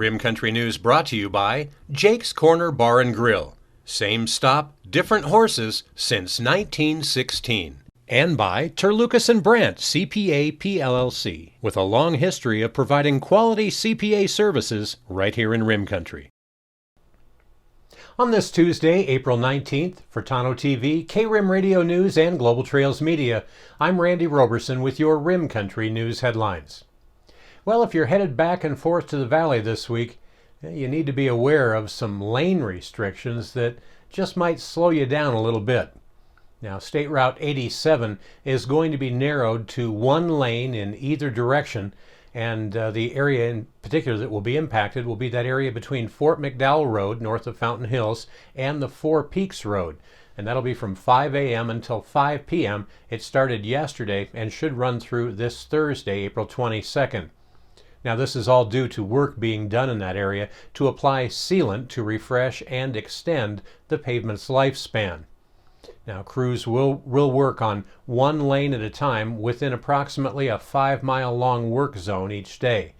Rim Country News brought to you by Jake's Corner Bar and Grill. Same stop, different horses since 1916. And by Terlucas and Brandt CPA PLLC, with a long history of providing quality CPA services right here in Rim Country. On this Tuesday, April 19th, for Tano TV, K-Rim Radio News, and Global Trails Media, I'm Randy Roberson with your Rim Country News headlines. Well, if you're headed back and forth to the valley this week, you need to be aware of some lane restrictions that just might slow you down a little bit. Now, State Route 87 is going to be narrowed to one lane in either direction, and the area in particular that will be impacted will be that area between Fort McDowell Road, north of Fountain Hills, and the Four Peaks Road. And that'll be from 5 a.m. until 5 p.m. It started yesterday and should run through this Thursday, April 22nd. Now, this is all due to work being done in that area to apply sealant to refresh and extend the pavement's lifespan. Now, crews will work on one lane at a time within approximately a 5-mile-long work zone each day.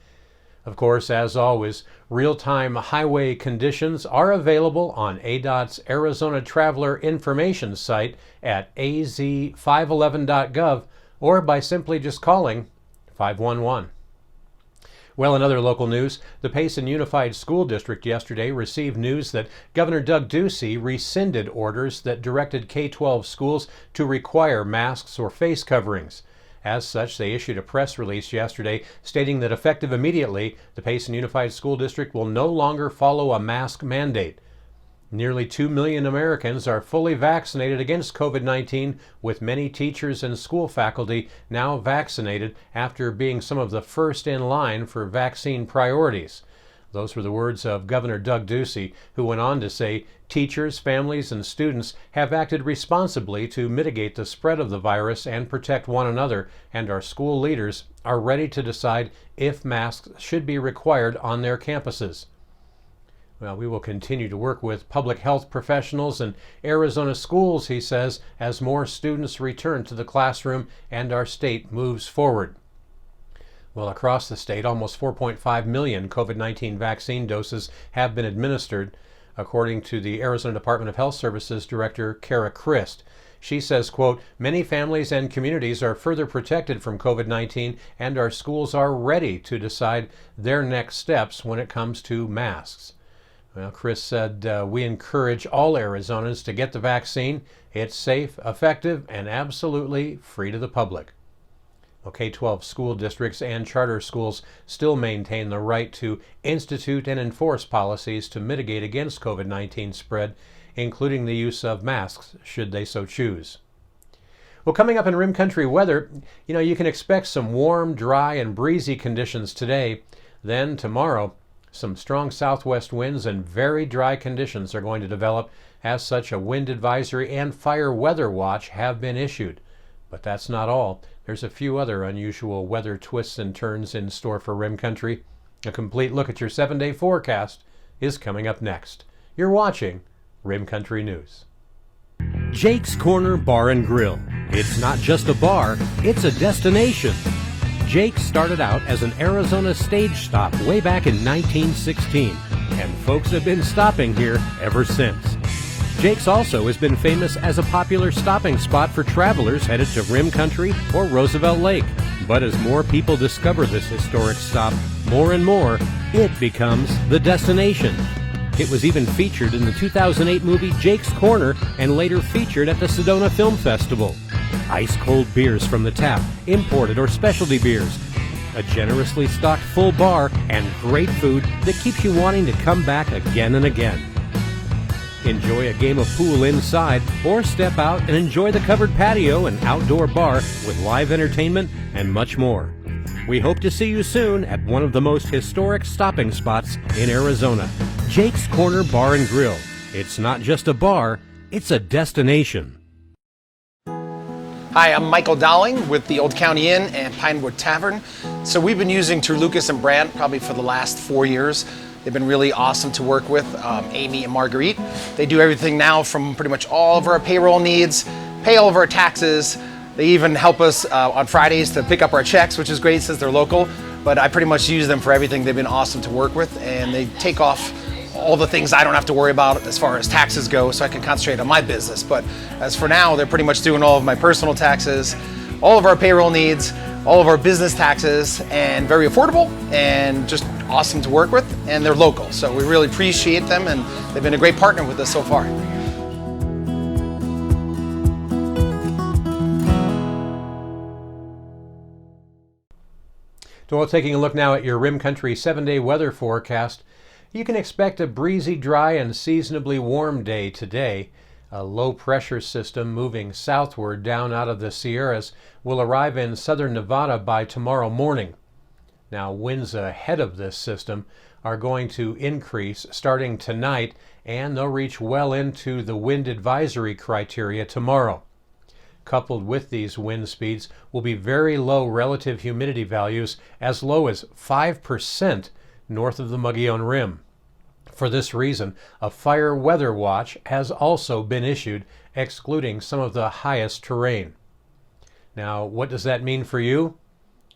Of course, as always, real-time highway conditions are available on ADOT's Arizona Traveler Information site at az511.gov or by simply just calling 511. Well, in other local news, the Payson Unified School District yesterday received news that Governor Doug Ducey rescinded orders that directed K-12 schools to require masks or face coverings. As such, they issued a press release yesterday stating that effective immediately, the Payson Unified School District will no longer follow a mask mandate. Nearly 2 million Americans are fully vaccinated against COVID-19, with many teachers and school faculty now vaccinated after being some of the first in line for vaccine priorities. Those were the words of Governor Doug Ducey, who went on to say teachers, families, and students have acted responsibly to mitigate the spread of the virus and protect one another, and our school leaders are ready to decide if masks should be required on their campuses. Well, we will continue to work with public health professionals and Arizona schools, he says, as more students return to the classroom and our state moves forward. Well, across the state, almost 4.5 million COVID-19 vaccine doses have been administered, according to the Arizona Department of Health Services Director Kara Christ. She says, quote, many families and communities are further protected from COVID-19, and our schools are ready to decide their next steps when it comes to masks. Well, Chris said, we encourage all Arizonans to get the vaccine. It's safe, effective, and absolutely free to the public. Well, K-12 school districts and charter schools still maintain the right to institute and enforce policies to mitigate against COVID-19 spread, including the use of masks, should they so choose. Well, coming up in Rim Country weather, you can expect some warm, dry, and breezy conditions today. Then tomorrow, some strong southwest winds and very dry conditions are going to develop. As such, a wind advisory and fire weather watch have been issued. But that's not all. There's a few other unusual weather twists and turns in store for Rim Country. A complete look at your 7-day forecast is coming up next. You're watching Rim Country News. Jake's Corner Bar and Grill. It's not just a bar, it's a destination. Jake started out as an Arizona stage stop way back in 1916, and folks have been stopping here ever since. Jake's also has been famous as a popular stopping spot for travelers headed to Rim Country or Roosevelt Lake. But as more people discover this historic stop, more and more, it becomes the destination. It was even featured in the 2008 movie Jake's Corner and later featured at the Sedona Film Festival. Ice-cold beers from the tap, imported or specialty beers, a generously stocked full bar, and great food that keeps you wanting to come back again and again. Enjoy a game of pool inside or step out and enjoy the covered patio and outdoor bar with live entertainment and much more. We hope to see you soon at one of the most historic stopping spots in Arizona, Jake's Corner Bar and Grill. It's not just a bar, it's a destination. Hi, I'm Michael Dowling with the Old County Inn and Pinewood Tavern. So we've been using Terlucas and Brandt probably for the last 4 years. They've been really awesome to work with, Amy and Marguerite. They do everything now from pretty much all of our payroll needs, pay all of our taxes. They even help us on Fridays to pick up our checks, which is great since they're local. but I pretty much use them for everything. They've been awesome to work with, and they take off all the things I don't have to worry about as far as taxes go, so I can concentrate on my business. But as for now, they're pretty much doing all of my personal taxes, all of our payroll needs, all of our business taxes, and very affordable and just awesome to work with, and they're local. So we really appreciate them, and they've been a great partner with us so far. So taking a look now at your Rim Country 7-day weather forecast, you can expect a breezy, dry, and seasonably warm day today. A low-pressure system moving southward down out of the Sierras will arrive in southern Nevada by tomorrow morning. Now, winds ahead of this system are going to increase starting tonight, and they'll reach well into the wind advisory criteria tomorrow. Coupled with these wind speeds will be very low relative humidity values, as low as 5% north of the Mogollon Rim. For this reason, a fire weather watch has also been issued, excluding some of the highest terrain. Now, what does that mean for you?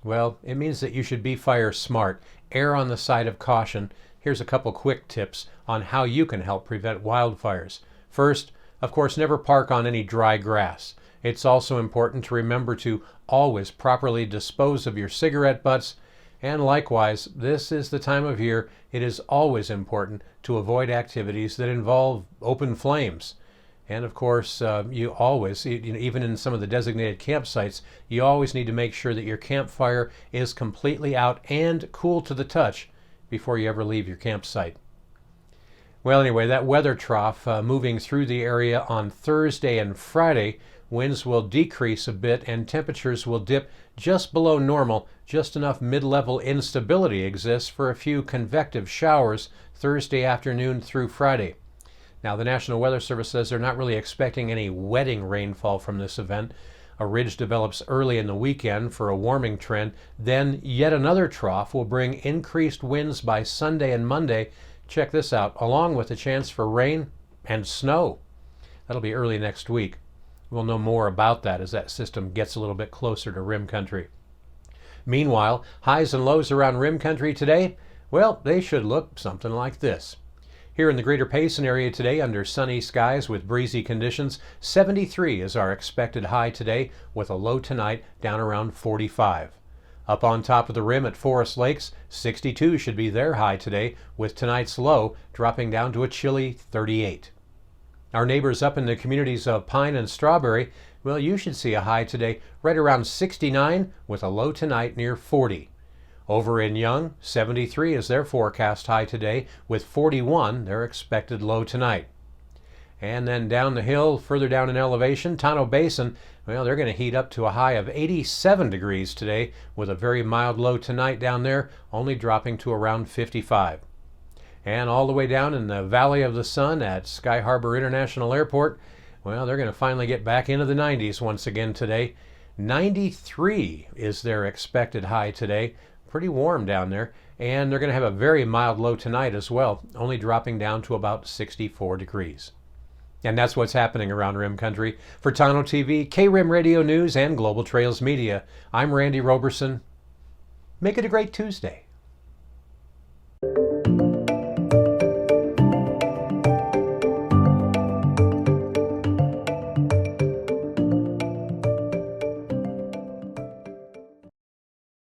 Well, it means that you should be fire smart, err on the side of caution. Here's a couple quick tips on how you can help prevent wildfires. First, of course, never park on any dry grass. It's also important to remember to always properly dispose of your cigarette butts. And likewise, this is the time of year it is always important to avoid activities that involve open flames. And of course, you always, even in some of the designated campsites, you always need to make sure that your campfire is completely out and cool to the touch before you ever leave your campsite. Well, anyway, that weather trough moving through the area on Thursday and Friday, winds will decrease a bit and temperatures will dip just below normal. Just enough mid-level instability exists for a few convective showers Thursday afternoon through Friday. Now, the National Weather Service says they're not really expecting any wetting rainfall from this event. A ridge develops early in the weekend for a warming trend. Then yet another trough will bring increased winds by Sunday and Monday. Check this out, along with a chance for rain and snow. That'll be early next week. We'll know more about that as that system gets a little bit closer to Rim Country. Meanwhile, highs and lows around Rim Country today, well, they should look something like this. Here in the greater Payson area today, under sunny skies with breezy conditions, 73 is our expected high today, with a low tonight down around 45. Up on top of the rim at Forest Lakes, 62 should be their high today, with tonight's low dropping down to a chilly 38. Our neighbors up in the communities of Pine and Strawberry, well, you should see a high today right around 69 with a low tonight near 40. Over in Young, 73 is their forecast high today, with 41 their expected low tonight. And then down the hill, further down in elevation, Tonto Basin, well, they're going to heat up to a high of 87 degrees today, with a very mild low tonight down there, only dropping to around 55. And all the way down in the Valley of the Sun at Sky Harbor International Airport, well, they're going to finally get back into the 90s once again today. 93 is their expected high today. Pretty warm down there. And they're going to have a very mild low tonight as well, only dropping down to about 64 degrees. And that's what's happening around Rim Country. For Tonto TV, K-Rim Radio News, and Global Trails Media, I'm Randy Roberson. Make it a great Tuesday.